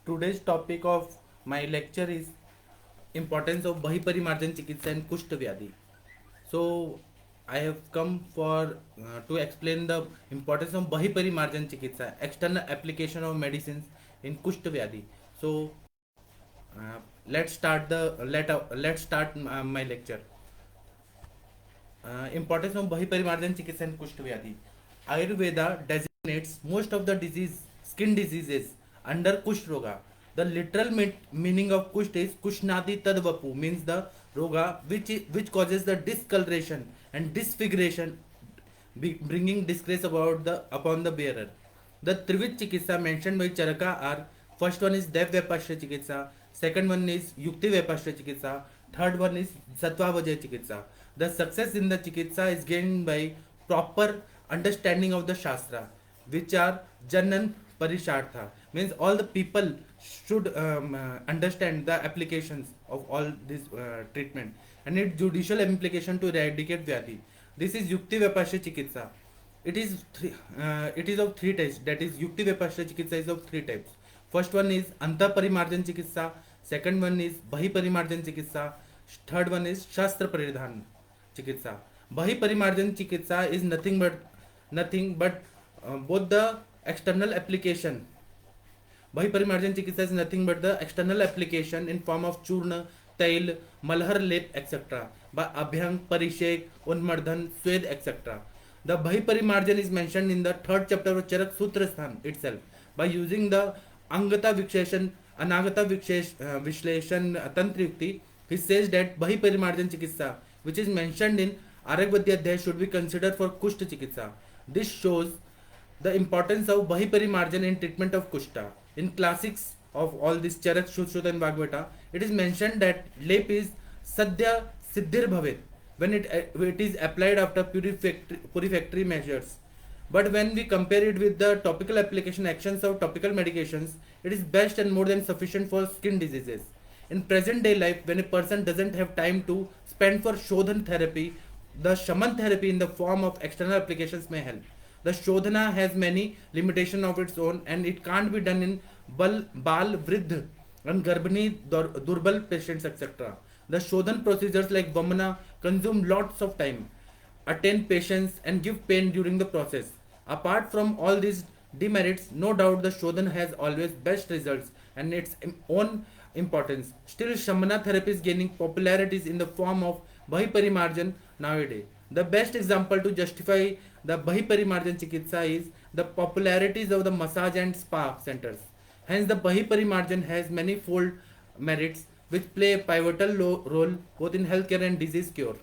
Today's topic of my lecture is importance of Bahiparimarjan Chikitsa and Kushta Vyadhi. So I have come for to explain the importance of Bahiparimarjan Chikitsa, external application of medicines in Kushta Vyadhi. So let's start my lecture. Importance of Bahiparimarjan Chikitsa and Kushta Vyadhi. Ayurveda designates most of the skin diseases under Kush Roga. The literal meaning of Kush is Kushnati Tadvapu, means the Roga which causes the discoloration and disfiguration, bringing disgrace upon the bearer. The Trivid Chikitsa mentioned by Charaka are: first one is Dev Vyapashya Chikitsa, second one is Yukti Vyapashya Chikitsa, third one is Sattva Chikitsa. The success in the Chikitsa is gained by proper understanding of the Shastra, which are Janan Parishartha, means all the people should understand the applications of all this treatment and its judicial implication to eradicate Vyadhi. This is Yukti Vyapashya Chikitsa. It is of three types. That is, Yukti Vyapashya Chikitsa is of three types. First one is Anta Parimarjan Chikitsa. Second one is Bahi Parimarjan Chikitsa. Third one is Shastra Paridhan Chikitsa. Bahi Parimarjan Chikitsa is nothing but both the external application. Bahiparimarjan Chikitsa is nothing but the external application in form of Churna, Tail, Malhar Lep, etc. by Abhyang, Parishek, Unmardhan, Swed, etc. The Bahiparimarjan is mentioned in the third chapter of Charak Sutra Sthan itself by using the Angata Viksheshan, Anagata Vishleshan Tantriyukti. He says that Bahiparimarjan Chikitsa, which is mentioned in Aragvadya Adhyay, should be considered for Kushta Chikitsa. This shows the importance of Bahiparimarjan in treatment of Kushta. In classics of all this Charak, Shushruta and Bhagavata, it is mentioned that lep is Sadhya Siddhir Bhavet when it is applied after purificatory measures. But when we compare it with the topical application actions of topical medications, it is best and more than sufficient for skin diseases. In present day life, when a person doesn't have time to spend for Shodhan therapy, the Shaman therapy in the form of external applications may help. The Shodhana has many limitations of its own and it can't be done in Bal, Vridh and Garbhani, Durbal patients, etc. The Shodhan procedures like Vamana consume lots of time, attain patients, and give pain during the process. Apart from all these demerits, no doubt the Shodhan has always best results and its own importance. Still, Shamana therapy is gaining popularities in the form of Bahiparimarjan nowadays. The best example to justify the Bahiparimarjan Chikitsa is the popularities of the massage and spa centers. Hence, the Bahiparimarjan has manifold merits which play a pivotal role both in healthcare and disease cure.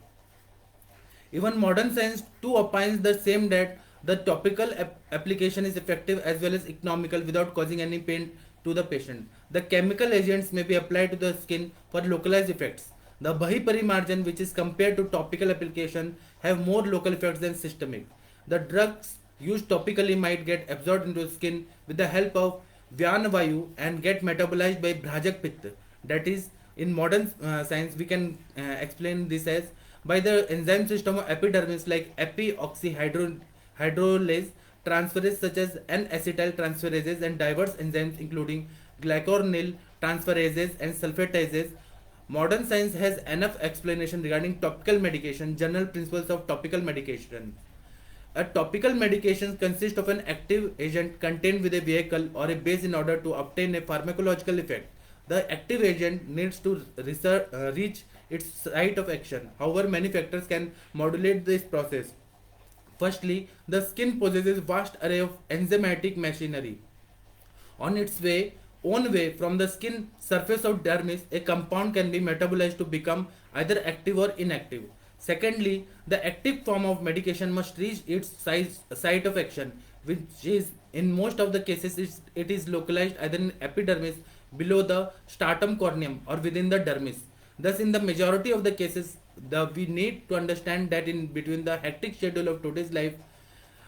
Even modern science too opines the same, that the topical application is effective as well as economical without causing any pain to the patient. The chemical agents may be applied to the skin for localized effects. The Bahiparimarjan, which is compared to topical application, have more local effects than systemic. The drugs used topically might get absorbed into the skin with the help of Vyanavayu and get metabolized by Bhrajak Pitta. That is, in modern science, we can explain this as by the enzyme system of epidermis like epioxyhydrolase transferase such as N-acetyl transferases and diverse enzymes including glycoronyl transferases and sulfatases. Modern science has enough explanation regarding topical medication, general principles of topical medication. A topical medication consists of an active agent contained with a vehicle or a base in order to obtain a pharmacological effect. The active agent needs to reach its site of action. However, many factors can modulate this process. Firstly, the skin possesses vast array of enzymatic machinery. On its own way from the skin surface of dermis, a compound can be metabolized to become either active or inactive. Secondly, the active form of medication must reach its site of action, which is in most of the cases it is localized either in epidermis, below the stratum corneum, or within the dermis. Thus, in the majority of the cases, we need to understand that in between the hectic schedule of today's life,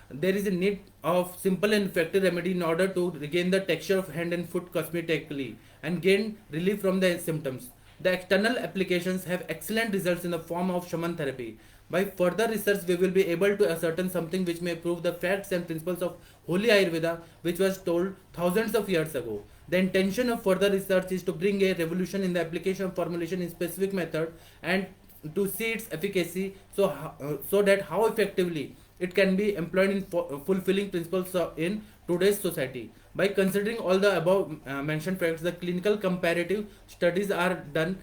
there is a need of simple and effective remedy in order to regain the texture of hand and foot cosmetically and gain relief from the symptoms. The external applications have excellent results in the form of shaman therapy. By further research, we will be able to ascertain something which may prove the facts and principles of holy Ayurveda, which was told thousands of years ago. The intention of further research is to bring a revolution in the application of formulation in specific method and to see its efficacy, so that how effectively it can be employed in fulfilling principles in today's society. By considering all the above mentioned facts, the clinical comparative studies are done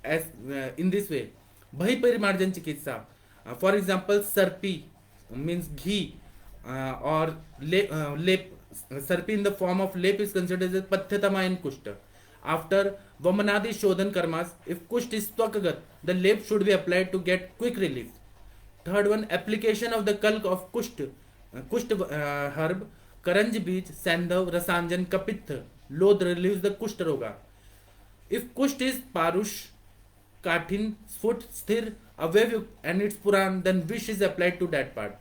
as in this way. बहिपरिमार्जन चिकित्सा, for example सर्पी means घी और लेप, सर्पी in the form of lep is considered as pathyatama in kushta. After Vamanadi Shodhan Karmas, if Kusht is Twakagat, the lep should be applied to get quick relief. Third one, application of the kalk of Kusht herb, Karanj Beej, Sandhav, Rasanjan, Kapith, Lodh relieves the Kusht Roga. If Kusht is Parush, Kathin, Sphut, Sthir, Avavyuk and its Puran, then Vish is applied to that part.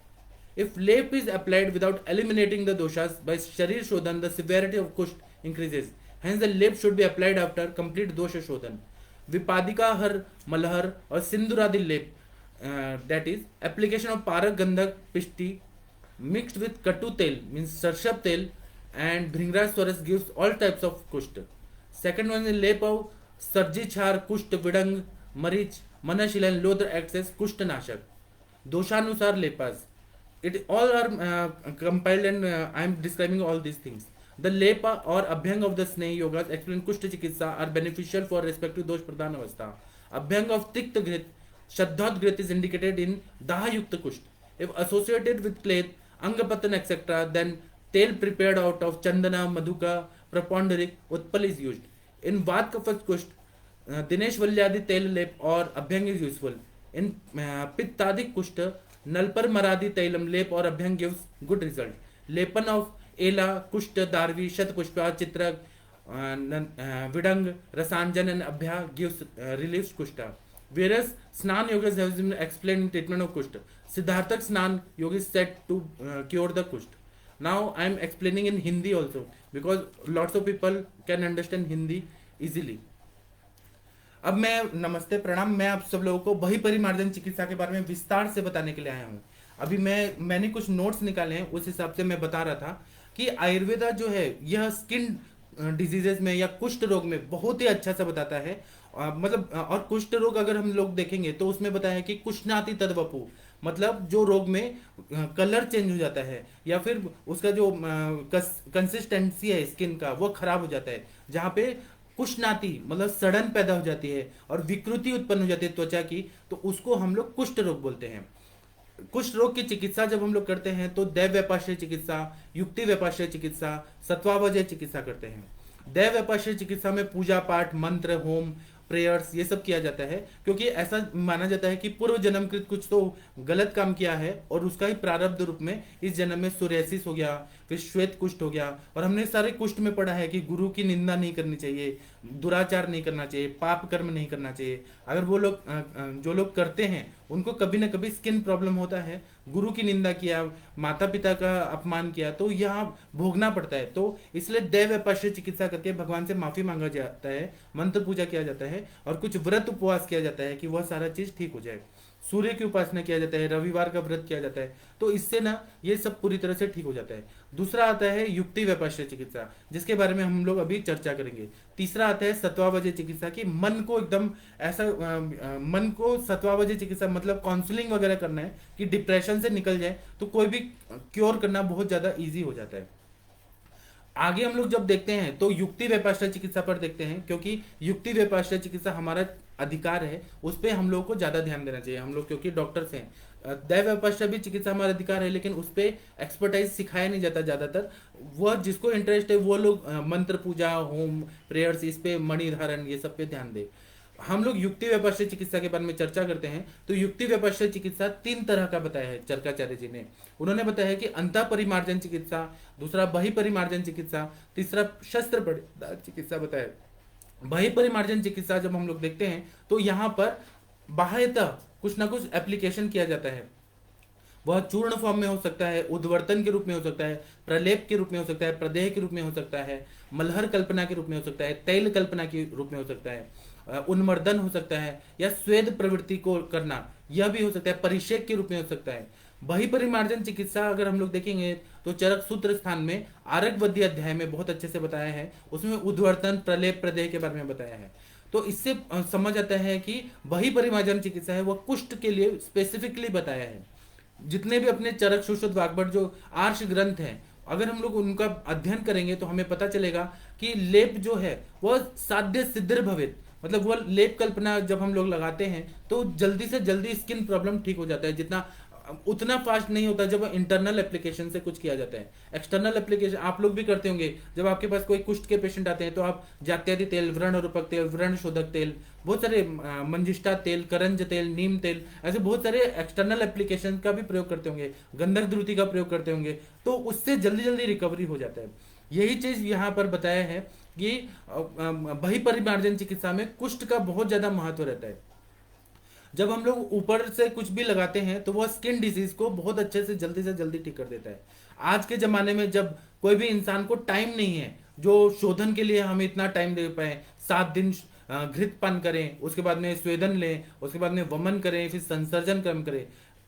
If lep is applied without eliminating the doshas by Sharir Shodhan, the severity of Kusht increases. Hence, the lep should be applied after complete dosha Shodhan. Vipadika Har, Malhar or Sinduradi lep, that is, application of Parak Gandhak Pishti mixed with Katu Tel, means Sarshab Tel and Bhringraj Swaras gives all types of Kusht. Second one is lep of Sarji Chhar, Kusht, Vidang, Marich, Manashil and Lodh acts as Kusht Nashak. Doshanusar lepas. It all are compiled and I am describing all these things. The lepa or abhyang of the Snehi yogas explain Kushta Chikitsa are beneficial for respective dosh pradhan avastha. Abhyang of Tikta Grit, Shaddhat Grit is indicated in Daha Yukta Kusht. If associated with clay, Angapatan etc., then tail prepared out of Chandana, Madhuka, Praponderik, Utpal is used. In Vat Kafat Kusht, Dinesh Valyadi tail lep or abhyang is useful. In Pittadik Kushta, Nalpar Maradi Tailam lep or abhyang gives good result. Lepan of Ela, Kushta, Darvi, Shatpushpa, Chitrak, Vidang, Rasanjan and Abhya gives relieves Kushta. Whereas Snan Yogas has been explained in treatment of Kushta. Siddharthak Snan Yoga is said to cure the Kushta. Now I am explaining in Hindi also because lots of people can understand Hindi easily. अब मैं नमस्ते प्रणाम, मैं आप सब लोगों को बहिपरिमार्जन चिकित्सा के बारे में विस्तार से बताने के लिए आया हूँ. अभी मैंने कुछ नोट्स निकाले हैं, उस हिसाब से मैं बता रहा था कि आयुर्वेदा जो है यह स्किन डिजीजेस में या कुष्ठ रोग में बहुत ही अच्छा सा बताता है. मतलब और कुष्ठ रोग अगर हम लोग देखेंगे तो उसमें बताया है कि कुष्णाति तद्वपु, मतलब जो रोग में कलर चेंज हो जाता है या फिर उसका जो कंसिस्टेंसी है स्किन का वो खराब हो जाता है, जहाँ पे कुष्णाति मतलब सड़न पैदा हो जाती है और विकृति उत्पन्न हो जाती है त्वचा की, तो उसको हम लोग कुष्ठ रोग बोलते हैं. कुष्ठ रोग की चिकित्सा जब हम लोग करते हैं तो दैव व्यापाश्रय चिकित्सा, युक्ति व्यापाश्रय चिकित्सा, सत्वावजय चिकित्सा करते हैं. दैव व्यापाश्रय चिकित्सा में पूजा पाठ, मंत्र, होम, प्रेयर्स ये सब किया जाता है, क्योंकि ऐसा माना जाता है कि पूर्व जन्मकृत कुछ तो गलत काम किया है और उसका ही प्रारब्ध रूप में इस जन्म में सोरियासिस हो गया, फिर श्वेत कुष्ठ हो गया. और हमने सारे कुष्ठ में पढ़ा है कि गुरु की निंदा नहीं करनी चाहिए, दुराचार नहीं करना चाहिए, पाप कर्म नहीं करना चाहिए. अगर वो लोग जो लोग करते हैं उनको कभी ना कभी स्किन प्रॉब्लम होता है, गुरु की निंदा किया, माता पिता का अपमान किया, तो यहाँ भोगना पड़ता है. तो इसलिए दैव व्यापाश्रय चिकित्सा करके भगवान से माफी मांगा जाता है, मंत्र पूजा किया जाता है और कुछ व्रत उपवास किया जाता है कि वह सारा चीज ठीक हो जाए. सूर्य की उपासना किया जाता है, रविवार का व्रत किया जाता है, तो इससे ना ये सब पूरी तरह से ठीक हो जाता है. दूसरा आता है युक्ति व्यापाश्रय चिकित्सा, जिसके बारे में हम लोग अभी चर्चा करेंगे. तीसरा आता है सत्वावजय चिकित्सा की मन को एकदम ऐसा मन को सत्वावजय चिकित्सा मतलब काउंसलिंग वगैरह करना है कि डिप्रेशन से निकल जाए, तो कोई भी क्योर करना बहुत ज्यादा ईजी हो जाता है. आगे हम लोग जब देखते हैं तो युक्ति व्यापाश्रय चिकित्सा पर देखते हैं, क्योंकि युक्ति व्यापाश्रय चिकित्सा हमारा अधिकार है, उस पर हम लोग को ज्यादा ध्यान देना चाहिए. हम लोग क्योंकि डॉक्टर्स हैं, दैव व्यापाश्रय भी चिकित्सा हमारा अधिकार है, लेकिन उस पर एक्सपर्टाइज सिखाया नहीं जाता ज्यादातर. वह जिसको इंटरेस्ट है वो लोग मंत्र पूजा, होम, प्रेयर्स, इस पे मणि धारण ये सब पे ध्यान दे. हम लोग युक्ति व्यापाश्रय चिकित्सा के बारे में चर्चा करते हैं. तो युक्ति व्यापाश्रय चिकित्सा 3 तरह का बताया है चरकाचार्य जी ने. उन्होंने बताया है कि अंतः परिमार्जन चिकित्सा, दूसरा बहिपरिमार्जन चिकित्सा, तीसरा शस्त्र परिधान चिकित्सा बताया. बहिपरिमार्जन चिकित्सा जब हम लोग देखते हैं तो यहाँ पर बाह्यतः कुछ ना कुछ एप्लीकेशन किया जाता है. वह चूर्ण फॉर्म में हो सकता है, उद्वर्तन के रूप में हो सकता है, प्रलेप के रूप में हो सकता है, प्रदेह के रूप में हो सकता है, मलहर कल्पना के रूप में हो सकता है, तैल कल्पना के रूप में हो सकता है. उन्मर्दन हो सकता है, या स्वेद प्रवृत्ति को करना, यह भी हो सकता है, परिषेक के रूप में हो सकता है। बही परिमार्जन चिकित्सा अगर हम लोग देखेंगे तो चरक सूत्र स्थान में आरगवद्य अध्याय में बहुत अच्छे से बताया है, उसमें उद्वर्तन, प्रलेप, प्रदेह के बारे में बताया है। तो इससे समझ आता है कि बही परिमार्जन चिकित्सा है वह कुष्ठ के लिए स्पेसिफिकली बताया है। जितने भी अपने चरक, सुश्रुत, वाग्भट जो आर्ष ग्रंथ हैं, अगर हम लोग उनका अध्ययन करेंगे तो हमें पता चलेगा कि लेप जो है वह साध्य सिद्धिर भवित, मतलब वह लेप कल्पना जब हम लोग लगाते हैं तो जल्दी से जल्दी स्किन प्रॉब्लम ठीक हो जाता है, जितना उतना फास्ट नहीं होता जब इंटरनल एप्लीकेशन से कुछ किया जाता है। एक्सटर्नल एप्लीकेशन आप लोग भी करते होंगे, जब आपके पास कोई कुष्ठ के पेशेंट आते हैं तो आप जात्यादि तेल, व्रण रूपक तेल, व्रण शोधक तेल, बहुत सारे मंजिष्ठा तेल, करंज तेल, नीम तेल, ऐसे बहुत सारे एक्सटर्नल एप्लीकेशन का भी प्रयोग करते होंगे, गंधक द्रुति का प्रयोग करते होंगे, तो उससे जल्दी जल्दी रिकवरी हो जाता है। यही चीज यहाँ पर बताया है कि बही परिमार्जन चिकित्सा में कुष्ठ का बहुत ज्यादा महत्व रहता है। जब हम लोग ऊपर से कुछ भी लगाते हैं तो वह स्किन डिजीज को बहुत अच्छे से जल्दी ठीक कर देता है। आज के जमाने में जब कोई भी इंसान को टाइम नहीं है जो शोधन के लिए हम इतना टाइम दे पाए, 7 दिन घृतपान करें, उसके बाद में स्वेदन लें, उसके बाद में वमन करें, फिर संसर्जन कर्म करें,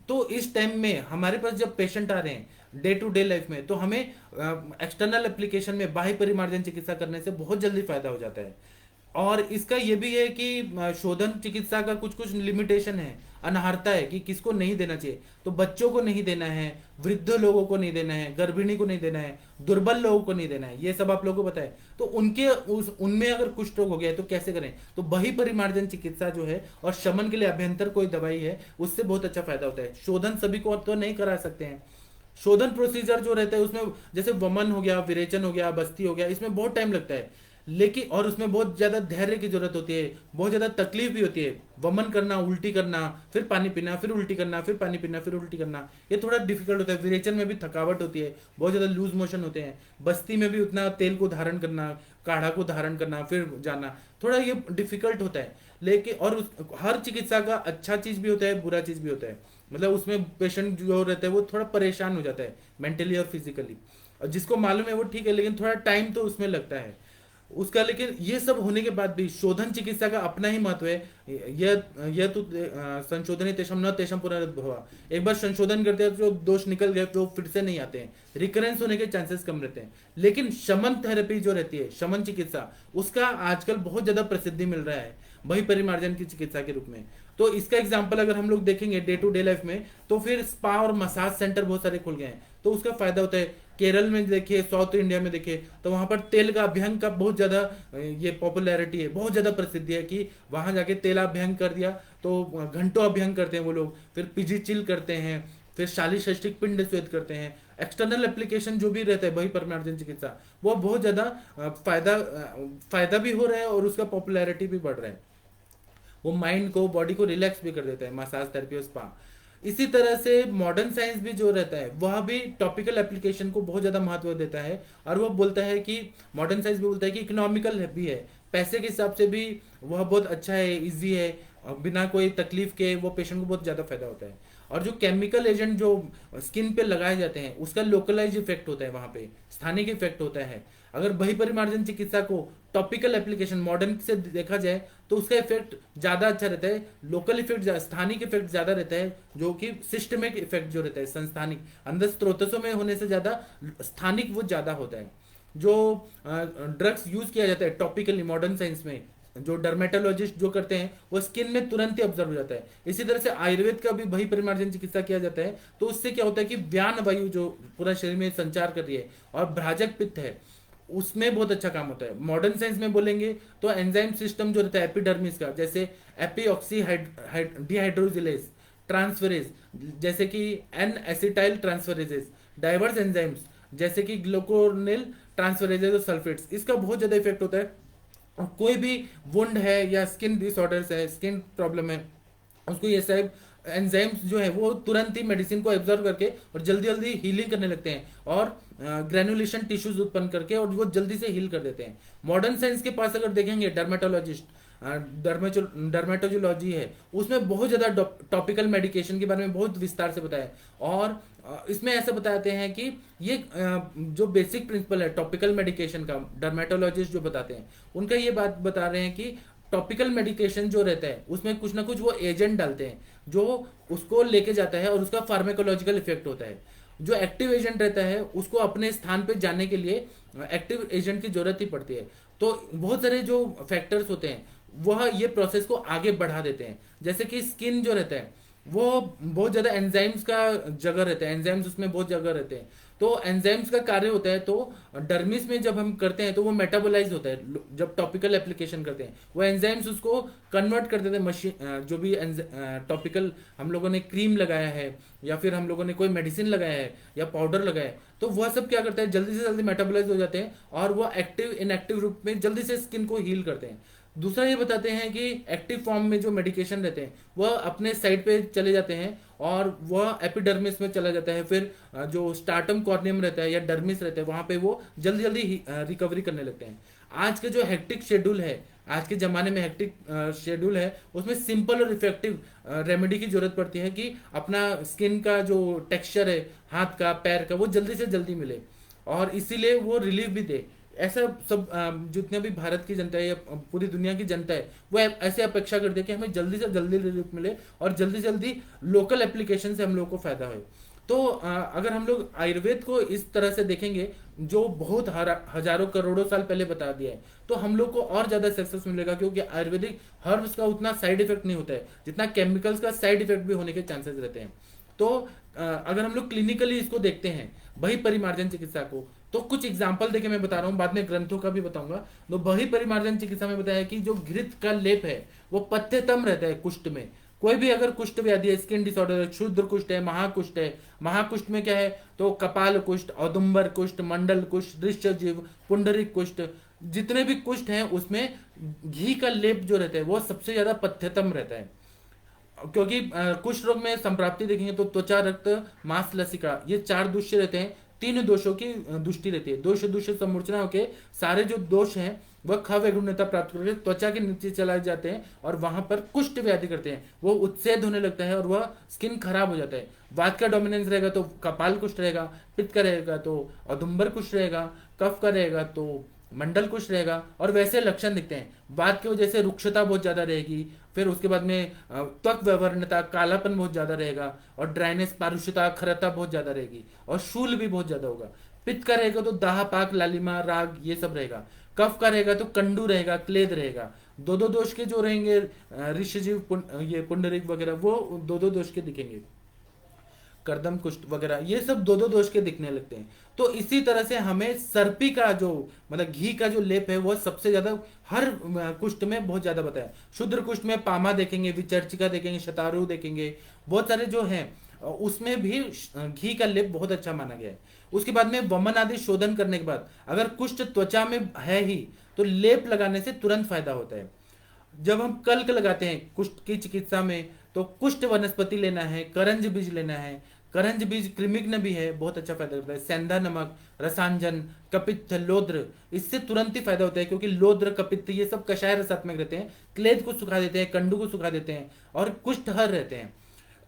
तो इस टाइम में हमारे पास जब पेशेंट आ रहे हैं डे टू डे लाइफ में, तो हमें एक्सटर्नल एप्लीकेशन में बाह्य परिमार्जन चिकित्सा करने से बहुत जल्दी फायदा हो जाता है। और इसका ये भी है कि शोधन चिकित्सा का कुछ कुछ लिमिटेशन है, अनाहारता है कि किसको नहीं देना चाहिए। तो बच्चों को नहीं देना है, वृद्ध लोगों को नहीं देना है, गर्भिणी को नहीं देना है, दुर्बल लोगों को नहीं देना है, ये सब आप लोगों को पता है। तो उनमें अगर कुष्ठ रोग हो गया है तो कैसे करें? तो बही परिमार्जन चिकित्सा जो है और शमन के लिए अभ्यंतर कोई दवाई है, उससे बहुत अच्छा फायदा होता है। शोधन सभी को तो नहीं करा सकते हैं। शोधन प्रोसीजर जो रहता है उसमें जैसे वमन हो गया, विरेचन हो गया, बस्ती हो गया, इसमें बहुत टाइम लगता है, लेकिन और उसमें बहुत ज्यादा धैर्य की जरूरत होती है, बहुत ज्यादा तकलीफ भी होती है। वमन करना, उल्टी करना, फिर पानी पीना, फिर उल्टी करना, फिर पानी पीना, फिर उल्टी करना, ये थोड़ा डिफिकल्ट होता है। विरेचन में भी थकावट होती है, बहुत ज्यादा लूज मोशन होते हैं। बस्ती में भी उतना तेल को धारण करना, काढ़ा को धारण करना, फिर जाना, थोड़ा ये डिफिकल्ट होता है। लेकिन और हर चिकित्सा का अच्छा चीज भी होता है, बुरा चीज भी होता है। मतलब उसमें पेशेंट जो रहता है वो थोड़ा परेशान हो जाता है मेंटली और फिजिकली, और जिसको मालूम है वो ठीक है, लेकिन थोड़ा टाइम तो उसमें लगता है उसका। लेकिन ये सब होने के बाद भी शोधन चिकित्सा का अपना ही महत्व है। यह तो संशोधन तेषम न तेषम पुनरुद्भवा, एक बार संशोधन करते हैं तो दोष निकल गए तो फिर से नहीं आते हैं, रिकरेंस होने के चांसेस कम रहते हैं। लेकिन शमन थेरेपी जो रहती है, शमन चिकित्सा, उसका आजकल बहुत ज्यादा प्रसिद्धि मिल रहा है बही परिमार्जन की चिकित्सा के रूप में। तो इसका एग्जाम्पल अगर हम लोग देखेंगे डे टू डे लाइफ में, तो फिर स्पा और मसाज सेंटर बहुत सारे खुल गए हैं, तो उसका फायदा होता है। केरल में देखिए, साउथ इंडिया में देखिए, तो वहां पर तेल का अभ्यंग का बहुत ज्यादा ये पॉपुलैरिटी है, बहुत ज्यादा प्रसिद्धि है कि वहां जाके तेलाभ्यंग कर दिया तो घंटों अभ्यंग करते हैं वो लोग, फिर पीजी चिल करते हैं, फिर शाली षष्टिक पिंड स्वेद करते हैं। एक्सटर्नल एप्लीकेशन जो भी रहता है बही परिमार्जन चिकित्सा, वो बहुत ज्यादा फायदा भी हो रहा है और उसका पॉपुलैरिटी भी बढ़ रहा है। वो माइंड को, बॉडी को रिलैक्स भी कर देता है, मसाज थेरेपी और स्पा। इसी तरह से मॉडर्न साइंस भी जो रहता है वह भी टॉपिकल एप्लीकेशन को बहुत ज्यादा महत्व देता है, और वो बोलता है कि मॉडर्न साइंस भी बोलता है कि इकोनॉमिकल भी है, पैसे के हिसाब से भी वह बहुत अच्छा है, इजी है, और बिना कोई तकलीफ के वो पेशेंट को बहुत ज्यादा फायदा होता है। और जो केमिकल एजेंट जो स्किन पे लगाए जाते हैं उसका लोकलाइज इफेक्ट होता है, वहां पे स्थानिक इफेक्ट होता है। अगर बही परिमार्जन चिकित्सा को टॉपिकल एप्लीकेशन मॉडर्न से देखा जाए तो उसका इफेक्ट ज्यादा अच्छा रहता है, लोकल इफेक्ट, स्थानिक इफेक्ट ज्यादा रहता है, जो कि सिस्टमिक इफेक्ट जो रहता है संस्थानिक अंदर स्त्रोतसों में होने से ज्यादा स्थानिक वो ज्यादा होता है। जो ड्रग्स यूज किया जाता है टॉपिकली मॉडर्न साइंस में, जो डर्मेटोलॉजिस्ट जो करते हैं वो स्किन में तुरंत ही ऑब्जर्व हो जाता है। इसी तरह से आयुर्वेद का भी बही परिमार्जन चिकित्सा किया जाता है, तो उससे क्या होता है कि व्यान वायु जो पूरा शरीर में संचार कर रही है और भ्राजक पित्त है उसमें बहुत अच्छा काम होता है। मॉडर्न साइंस में बोलेंगे तो एंजाइम सिस्टम जो रहता है एपिडर्मिस का, जैसे एपीऑक्सी डिहाइड्रोजिलेज ट्रांसफरेज, जैसे कि N acetyl transferases, diverse enzymes जैसे कि ग्लूकोनिल ट्रांसफरेजेस और सल्फेट्स, इसका बहुत ज्यादा इफेक्ट होता है। और कोई भी वुंड है या स्किन डिसऑर्डर्स है, स्किन प्रॉब्लम है, उसको ये सब एंजाइम्स जो है वो तुरंत ही मेडिसिन को एब्जॉर्ब करके और जल्दी जल्दी हीलिंग करने लगते हैं, और ग्रेनुलेशन टिश्यूज उत्पन्न करके और वो जल्दी से हील कर देते हैं। मॉडर्न साइंस के पास अगर देखेंगे डर्मेटोलॉजिस्ट, डर्मेटोलॉजी है, उसमें बहुत ज्यादा टॉपिकल मेडिकेशन के बारे में बहुत विस्तार से बताया, और इसमें ऐसा बताते हैं कि ये जो बेसिक प्रिंसिपल है टॉपिकल मेडिकेशन का, डर्मेटोलॉजिस्ट जो बताते हैं उनका ये बात बता रहे हैं कि टॉपिकल मेडिकेशन जो रहता है उसमें कुछ ना कुछ वो एजेंट डालते हैं जो उसको लेके जाता है और उसका फार्मेकोलॉजिकल इफेक्ट होता है। जो एक्टिव एजेंट रहता है उसको अपने स्थान पे जाने के लिए एक्टिव एजेंट की जरूरत ही पड़ती है। तो बहुत सारे जो फैक्टर्स होते हैं वह ये प्रोसेस को आगे बढ़ा देते हैं। जैसे कि स्किन जो रहता है वो बहुत ज्यादा एंजाइम्स का जगह रहता है, एंजाइम्स उसमें बहुत जगह रहते हैं। तो एंजाइम्स का कार्य होता है, तो डर्मिस में जब हम करते हैं तो वो मेटाबोलाइज होता है। जब टॉपिकल एप्लीकेशन करते हैं वो एंजाइम्स उसको कन्वर्ट कर देते हैं मशीन, जो भी टॉपिकल हम लोगों ने क्रीम लगाया है या फिर हम लोगों ने कोई मेडिसिन लगाया है या पाउडर लगाया है, तो वह सब क्या करता है जल्दी से जल्दी मेटाबोलाइज हो जाते हैं और वो एक्टिव इनएक्टिव रूप में जल्दी से स्किन को हील करते हैं। दूसरा ये बताते हैं कि एक्टिव फॉर्म में जो मेडिकेशन रहते हैं वह अपने साइड पे चले जाते हैं और वह एपिडर्मिस में चला जाता है। फिर जो स्टार्टम कॉर्नियम रहता है या डर्मिस रहता है वहां पे वो जल्दी जल्दी रिकवरी करने लगते हैं। आज के जो हेक्टिक शेड्यूल है, आज के जमाने में हेक्टिक शेड्यूल है, उसमें सिंपल और इफेक्टिव रेमेडी की जरूरत पड़ती है कि अपना स्किन का जो टेक्सचर है हाथ का पैर का वो जल्दी से जल्दी मिले और इसीलिए वो रिलीफ भी दे। ऐसा सब जितने भी भारत की जनता है या पूरी दुनिया की जनता है वो ऐसे अपेक्षा करती है कि हमें जल्दी से जल्दी रिलीफ मिले और जल्दी से जल्दी लोकल एप्लीकेशन से हम लोग को फायदा हो। तो अगर हम लोग आयुर्वेद को इस तरह से देखेंगे जो बहुत हजारों करोड़ों साल पहले बता दिया है, तो हम लोग को और ज्यादा सक्सेस मिलेगा, क्योंकि आयुर्वेदिक हर्ब्स का उतना साइड इफेक्ट नहीं होता है जितना केमिकल्स का साइड इफेक्ट भी होने के चांसेस रहते हैं। तो अगर हम लोग क्लिनिकली इसको देखते हैं बही परिमार्जन चिकित्सा को, तो कुछ एग्जाम्पल देके मैं बता रहा हूँ, बाद में ग्रंथों का भी बताऊंगा। तो बही परिमार्जन चिकित्सा में बताया कि जो घृत का लेप है वो पथ्यतम रहता है कुष्ठ में। कोई भी अगर कुष्ठ व्याधि है, स्किन डिसऑर्डर है, क्षुद्र कुष्ठ है, महाकुष्ठ है, महाकुष्ठ में क्या है तो कपाल कुष्ठ, औदुंबर कुष्ठ, मंडल कुष्ठ, दृश्यजीव, पुंडरिक कुष्ठ, जितने भी कुष्ठ हैं उसमें घी का लेप जो रहता है वो सबसे ज्यादा पथ्यतम रहता है। क्योंकि कुष्ठ रोग में संप्राप्ति देखेंगे तो त्वचा, रक्त, मांस, लसिका, ये चार दूष्य रहते हैं। तीन दोषों की दृष्टि रहती है। दोष दूषित समूर्चना होके सारे जो दोष हैं वह खवैगुण्यता प्राप्त करके त्वचा के नीचे चलाए जाते हैं और वहां पर कुष्ठ व्याधि करते हैं, वो उत्सेद होने लगता है और वह स्किन खराब हो जाता है। वात का डोमिनेंस रहेगा तो कपाल कुष्ठ रहेगा, पित्त का रहेगा तो औदुंबर कुष्ठ रहेगा, कफ का रहेगा तो मंडल कुष्ठ रहेगा और वैसे लक्षण दिखते हैं। वात की वजह से रुक्षता बहुत ज्यादा रहेगी, फिर उसके बाद में त्वक व्यवहार्यता, कालापन बहुत ज्यादा रहेगा और ड्राइनेस, पारुष्यता, खरता बहुत ज्यादा रहेगी और शूल भी बहुत ज्यादा होगा। पित्त का रहेगा तो दाह, पाक, लालिमा, राग ये सब रहेगा। कफ का रहेगा तो कंडू रहेगा, क्लेद रहेगा। दो दो दोष के जो रहेंगे ऋषिजीव, ये पुंडरिक वगैरह वो दो दो दोष के दिखेंगे, करदम कुष्ठ वगैरह ये सब दो दो दोष के दिखने लगते हैं। तो इसी तरह से हमें सर्पी का जो मतलब घी का जो लेप है वो सबसे ज्यादा हर कुष्ठ में बहुत ज्यादा बताया। शुद्र कुष्ठ में पामा देखेंगे, विचर्चिका देखेंगे, शतारू देखेंगे, बहुत सारे जो हैं उसमें भी घी का लेप बहुत अच्छा माना गया है। उसके बाद में वमन आदि शोधन करने के बाद अगर कुष्ठ त्वचा में है ही तो लेप लगाने से तुरंत फायदा होता है। जब हम कल्क लगाते हैं कुष्ठ की चिकित्सा में तो कुष्ठ वनस्पति लेना है, करंज बीज लेना है। करंज बीज कृमिग्न भी है, बहुत अच्छा फायदा करता है। सेंधा नमक, रसांजन, कपित्थ, लोद्र, इससे तुरंत ही फायदा होता है, क्योंकि लोद्र, कपित्थ ये सब कषाय रसात्मक रहते हैं, क्लेद को सुखा देते हैं, कंडू को सुखा देते हैं और कुष्ठ हर रहते हैं।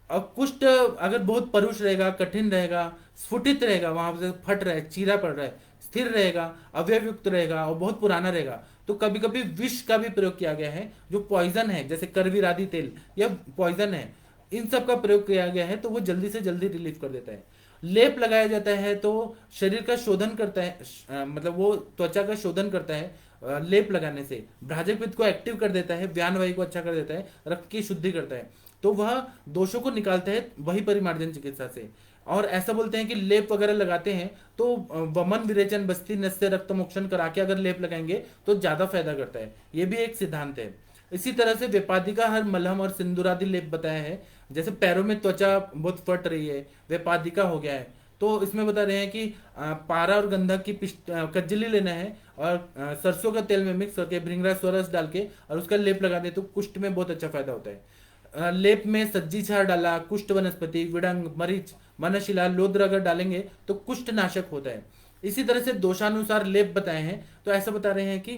और कुष्ठ अगर बहुत परुष रहेगा, कठिन रहेगा, स्फुटित रहेगा, वहां से फट रहा है, चीरा पड़ रहा है, स्थिर रहेगा, अवयवयुक्त रहेगा और बहुत पुराना रहेगा, तो कभी कभी विष का भी प्रयोग किया गया है जो पॉइजन है, जैसे करवीरादि तेल यह पॉइजन है, इन सब का प्रयोग किया गया है तो वो जल्दी से जल्दी रिलीफ कर देता है। लेप लगाया जाता है तो शरीर का शोधन करता है, मतलब वो त्वचा का शोधन करता है। लेप लगाने से भ्राजक पित्त को एक्टिव कर देता है, व्यान वायु को अच्छा कर देता है, रक्त की शुद्धि करता है, तो वह दोषों को निकालता है वही परिमार्जन चिकित्सा से। और ऐसा बोलते हैं कि लेप वगैरह लगाते हैं तो वमन, विरेचन, बस्ती, नस्य, रक्त मोक्षण करा के अगर लेप लगाएंगे तो ज्यादा फायदा करता है। ये भी एक सिद्धांत है। इसी तरह से वेपादिका हर मलहम और सिंदूरादि लेप बताया है। जैसे पैरों में त्वचा बहुत फट रही है, वेपादिका हो गया है, तो इसमें बता रहे हैं कि पारा और गंधक की कज्जली लेना है और सरसों का तेल में मिक्स करके भृंगराज स्वरस डाल के और उसका लेप लगा दे तो कुष्ठ में बहुत अच्छा फायदा होता है। लेप में सज्जी छार डाला, कुष्ठ वनस्पति, विडंग, मरीच, मनशिला, लोद्र अगर डालेंगे तो कुष्ठ नाशक होता है। इसी तरह से दोषानुसार लेप बताए हैं, तो ऐसा बता रहे हैं कि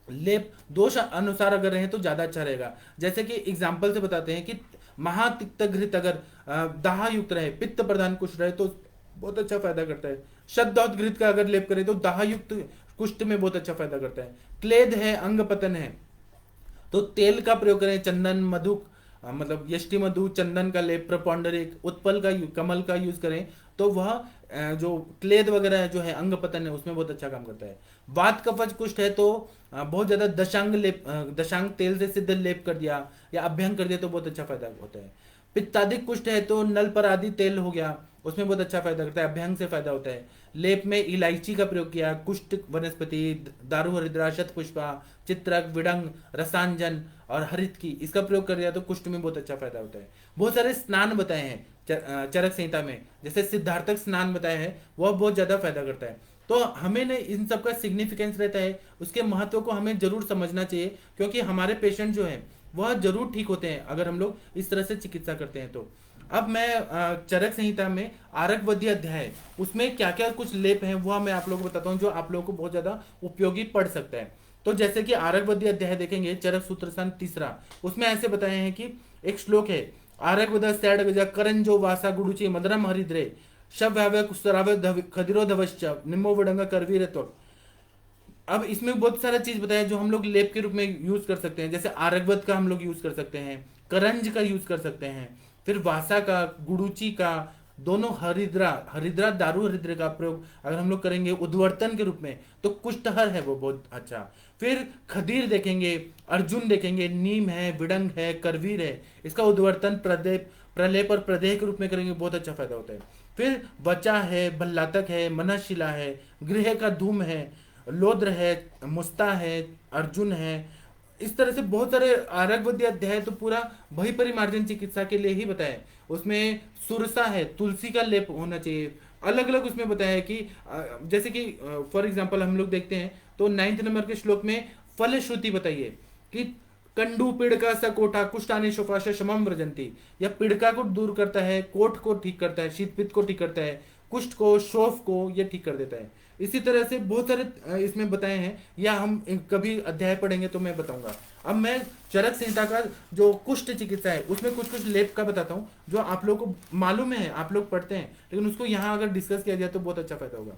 लेप दोष अनुसार अगर रहे तो ज्यादा अच्छा रहेगा। जैसे कि एग्जाम्पल से बताते हैं कि महातिक्त घृत अगर दाह युक्त रहे, पित्त प्रधान कुष्ठ रहे तो बहुत अच्छा फायदा करता है। शब्दौत घृत का अगर लेप करें तो दाह युक्त कुष्ठ में बहुत अच्छा फायदा करता है। क्लेद है, अंग पतन है, तो तेल का प्रयोग करें, चंदन, मधु, मतलब यष्टि मधु, चंदन का लेप, प्रपौंडरिक, उत्पल का कमल का यूज करें तो वह जो क्लेद वगैरह जो है, अंग पतन है, उसमें बहुत अच्छा काम करता है। वात कफज कुष्ठ है तो बहुत ज्यादा दशांग लेप, दशांग तेल से सिद्ध लेप कर दिया या अभ्यंग कर दिया तो बहुत अच्छा फायदा होता है। पित्ताधिक कुष्ठ है तो नल पर आदि तेल हो गया, उसमें बहुत अच्छा फायदा करता है, अभ्यंग से फायदा होता है। लेप में इलायची का प्रयोग किया, कुष्ठ वनस्पति, दारू हरिद्रा, शतपुष्पा, चित्रक, विडंग, रसांजन और हरित की, इसका प्रयोग कर दिया तो कुष्ठ में बहुत अच्छा फायदा होता है। बहुत सारे स्नान बताए हैं चरक संहिता में, जैसे सिद्धार्थक स्नान बताया है, वह बहुत ज्यादा फायदा करता है। तो हमें ने इन सब का सिग्निफिकेंस रहता है, उसके महत्व को हमें जरूर समझना चाहिए, क्योंकि हमारे पेशेंट जो है वह जरूर ठीक होते हैं अगर हम लोग इस तरह से चिकित्सा करते हैं तो। अब मैं चरक संहिता में आरक वध्य अध्याय, उसमें क्या क्या कुछ लेप हैं वह मैं आप लोगों को बताता हूँ जो आप लोगों को बहुत ज्यादा उपयोगी पड़ सकता है। तो जैसे कि आरक वध्य अध्याय देखेंगे, चरक सूत्र सन 3, उसमें ऐसे बताए हैं कि एक श्लोक है, आरक वध सैड गजा करंजो वासा गुडुची मदरम हरिद्रे शव्यावय कुस्तरावय खदिरो धवश्च निम्मो विडंगा करवीर त्वक। अब इसमें बहुत सारा चीज बताया जो हम लोग लेप के रूप में यूज कर सकते हैं, जैसे आरगवत का हम लोग यूज कर सकते हैं, करंज का यूज कर सकते हैं, फिर वासा का, गुडुची का, दोनों हरिद्रा, हरिद्रा दारू हरिद्रा का प्रयोग अगर हम लोग करेंगे उद्वर्तन के रूप में तो कुष्ठहर है वो बहुत अच्छा। फिर खदीर देखेंगे, अर्जुन देखेंगे, नीम है, विडंग है, करवीर है, इसका उद्वर्तन प्रलेप और प्रदेह के रूप में करेंगे बहुत अच्छा फायदा होता है। फिर वचा है, भल्लातक है, मनशिला है, गृह का धूम है, लोद्र है, मुस्ता है, अर्जुन है, इस तरह से बहुत सारे आरग्य अध्याय तो पूरा वही परिमार्जन चिकित्सा के लिए ही बताया है। उसमें सुरसा है, तुलसी का लेप होना चाहिए, अलग अलग उसमें बताया है कि जैसे कि फॉर एग्जांपल हम लोग देखते हैं तो 9 नंबर के श्लोक में फल श्रुति बताइए कि कंडू पिड़का सकोटा कुष्ठाने शोफाश शमम व्रजंती, यह पिड़का को दूर करता है, कोट को ठीक करता है, शीत पित्त को ठीक करता है, कुष्ठ को, शोफ को यह ठीक कर देता है। इसी तरह से बहुत सारे इसमें बताए हैं, या हम कभी अध्याय पढ़ेंगे तो मैं बताऊंगा। अब मैं चरक संहिता का जो कुष्ठ चिकित्सा है उसमें कुछ कुछ लेप का बताता हूँ जो आप लोग को मालूम है, आप लोग पढ़ते हैं, लेकिन उसको यहाँ अगर डिस्कस किया जाए तो बहुत अच्छा फायदा होगा।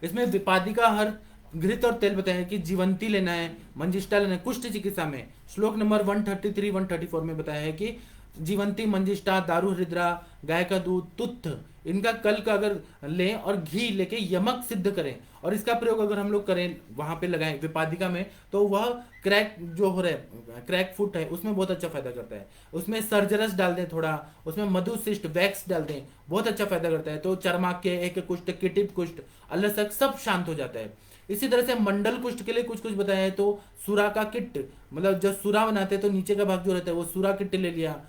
इसमें विपादिका हर घृत और तेल बताया कि जीवंती लेना है, मंजिष्ठा लेना है। कुष्ठ चिकित्सा में श्लोक नंबर 133 134 में बताया है कि जीवंती, मंजिष्ठा, दारू हरिद्रा, गाय का दूध, तुत्थ, इनका कल का अगर लें और घी लेके यमक सिद्ध करें और इसका प्रयोग अगर हम लोग करें वहां पे लगाएं विपादिका में तो वह क्रैक जो हो रहा है, क्रैक फुट है, उसमें बहुत अच्छा फायदा करता है। उसमें सर्जरस डाल दें थोड़ा, उसमें मधुशिष्ट वैक्स डाल दें, बहुत अच्छा फायदा करता है। तो चर्माक्य, एक कुष्ठ, किटिप कुष्ठ, अलसक सब शांत हो जाता है। इसी तरह से मंडल कुष्ठ के लिए कुछ कुछ बताया है, तो सुरा का किट, मतलब जब सुरा बनाते हैं तो नीचे का भाग जो रहता है वो सुरा किट ले लिया,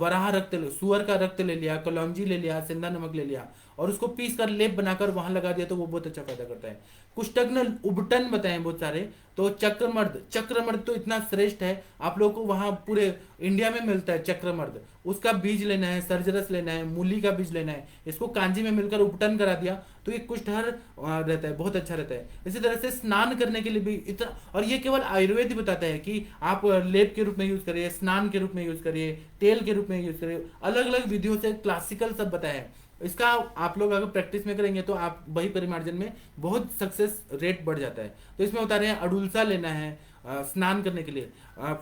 वराह रक्त, सुअर का रक्त ले लिया, कलौंजी ले लिया, सिंधा नमक ले लिया और उसको पीस कर लेप बनाकर वहां लगा दिया तो वो बहुत अच्छा फायदा करता है। कुष्ठग्न उबटन बताए बहुत सारे, तो चक्रमर्द, चक्रमर्द तो इतना श्रेष्ठ है, आप लोगों को वहां पूरे इंडिया में मिलता है चक्रमर्द, उसका बीज लेना है, सर्जरस लेना है, मूली का बीज लेना है, इसको कांजी में मिलकर उपटन करा दिया तो ये कुष्ठहर रहता है, बहुत अच्छा रहता है। इसी तरह से स्नान करने के लिए भी इतना, और ये केवल आयुर्वेद ही बताता है कि आप लेप के रूप में यूज करिए, स्नान के रूप में यूज करिए, तेल के रूप में यूज करिए, अलग अलग विधियों से क्लासिकल सब बताया है। इसका आप लोग अगर प्रैक्टिस में करेंगे तो आप वही परिमार्जन में बहुत सक्सेस रेट बढ़ जाता है। तो इसमें बता रहे हैं अडुलसा लेना है स्नान करने के लिए,